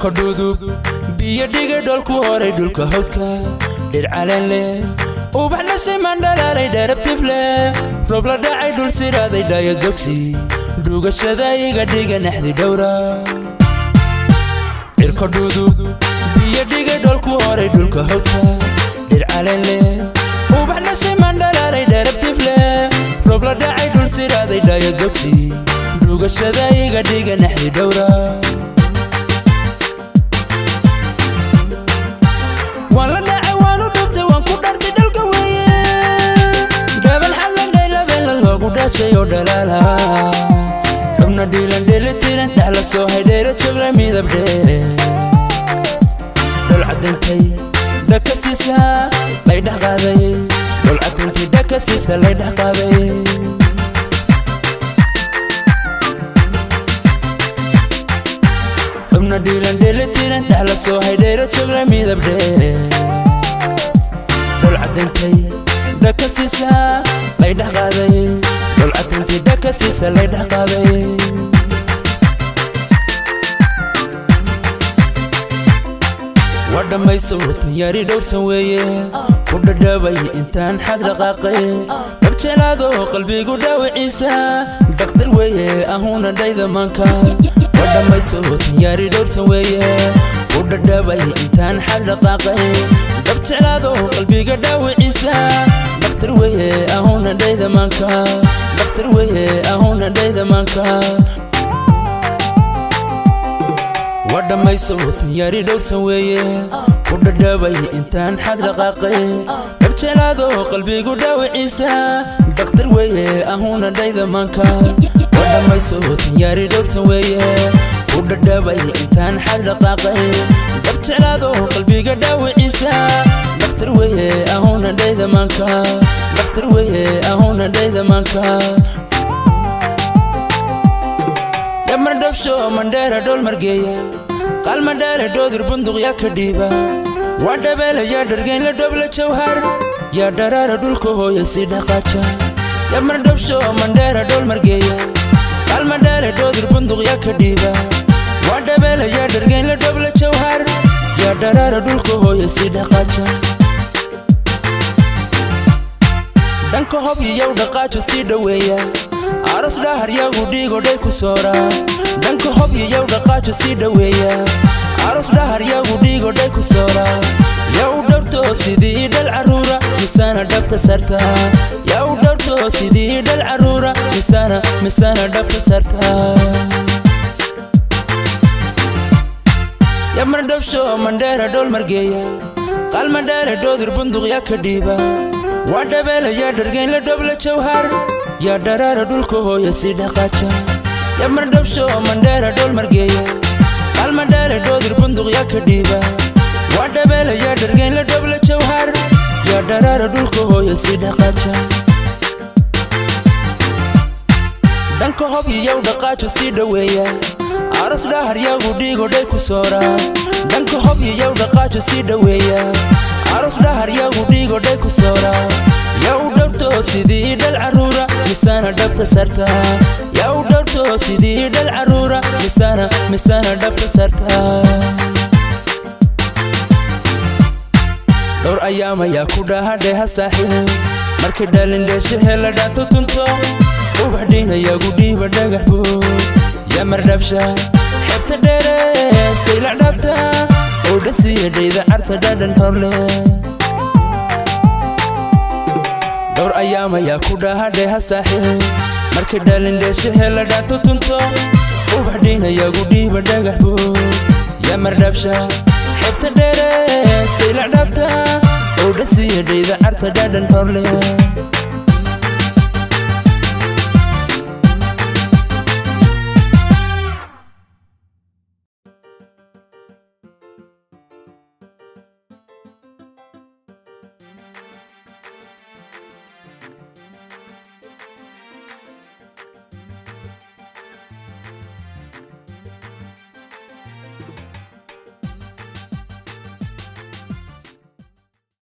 cirkodudub biyo dhigay dholku horay dhulka hawdka dhir caleen leh ubaxna siman dhalaalay dheerabtif leh roob la dhacay dhul siraaday dhaayo dogsi dhugashada iga dhiga naxdi dhowra cirkodudub biyo dhigay dholku horay dhulka hawdka dhir caleen leh ubaxna siman dhalaalay dheerabtif leh roob la dhacay dhul siraaday dhaayo dogsi dhugashada iga dhiga naxdi dhowra wala dhacay waanu dhubtay waan ku dhartay dhalka weeye dhabal xallan dhaylabeela loogu dhashay oo dhalaala xubna dhiilan dheelitiran dhexla soo haydheera joogla midab dheere dhol cadantay dhaka siisa lay dhex qaaday dhol cadantay dhaka siisa lay dhex qaaday xubna dhiilan dheelitiran dhexla soo haydheera joogla midab dheere dhol cadantay dhaka siisa lay dhex qaaday dhol cadantay dhaka siisa lay dhex qaaday waa dhammayso tanyaari dhowrsan weeye ku dhadhaabay intaan xad dhaqaaqay dhabjelaado qalbigu dhaawiciisa dhakhtar weeye ahuuna dhayda maanka waa dhammayso tanyaari dhowrsan weeye ku dhadhaabay intaan xad dhaqaaqay dhabjelaado qalbiga dhaawiciisa dhakhtar weeye ahuuna dhayda maanka dhakhtar weeye ahuuna dhayda maanka waa dhammayso tanyaari dhowrsan weeye ku dhadhaabay intaan xad dhaqaaqay dhabjelaado qalbigu dhaawiciisa dhakhtar weeye ahuuna dhayda maanka waa dhammayso tanyaari dhowrsan weeye ku dhadhaabay intaan xad dhaqaaqay dhabjelaado qalbiga dhaawiciisa dhakhtar weeye ahuuna dhayda maanka dhakhtar weeye ahuuna dhayda maanka yamar dhabsho mandheera dhol margeeya qalma dheere dhoodir bunduq yaa ka dhiiba waa dhabeela yaa dhargeyn la dhobla jawhar yaa dharaara dhulka hooya sii dhaqaaja yamar dhabsho mandheera dhol margeeya qalma dheere dhoodir bunduq yaa ka dhiiba waa dhabeela yaa dhargeyn la dhobla jawhar yaa dharaara dhulka hooya sii dhaqaaja dhanka hob iyow dhaqaajo sii dhoweeya aros dhahar yagu dhiigodhay ku soora dhanka hob iyow dhaqaajo sii dhoweeya aros dhahar yagu dhiigodhay ku soora yaw dhowrto sidii dhal caruura misana dhabta sarta yaw dhowrto sidii dhal caruura misana dhabta sarta yamar dhabsho mandheera dhol margeeya qalma dheere dhoodir bunduq yaa ka dhiiba waa dhabeela yaa dhargeyn la dhobla jawhar yaa dharaara dhulka hooya sii dhaqaaja yamar dhabsho mandheera dhol margeeya qalma dheere dhoodir bunduq yaa ka dhiiba waa dhabeela yaa dhargeyn la dhobla jawhar yaa dharaara dhulka hooya sii dhaqaaja dhanka hob iyow dhaqaajo sii dhoweeya aros dhahar yagu dhiigodhay ku soora dhanka hob iyow dhaqaajo sii dhoweeya aros dhahar yagu dhiigodhay ku soora yaw dhowrto sidii dhal caruura misana dhabta sarta yaw dhowrto sidii dhal caruura misana dhabta sarta dhowr ayaam ayaa ku dhahadhay ha saaxil markay dhalin dheeshahe la dhaanto tunto ubax dhiina yagu dhiiba dhagax buud yamar dhabsha xebta dheere saylac dhaafta oo dhasiya dhayda carta dhadhan horle dhowr ayaam ayaa ku dhahadhay ha saaxil markay dhalin dheeshahe la dhaanto tunto ubax dhiina yagu dhiiba dhagax buud yamar dhabsha xebta dheere saylac dhaafta oo dhasiya dhayda carta dhadhan horle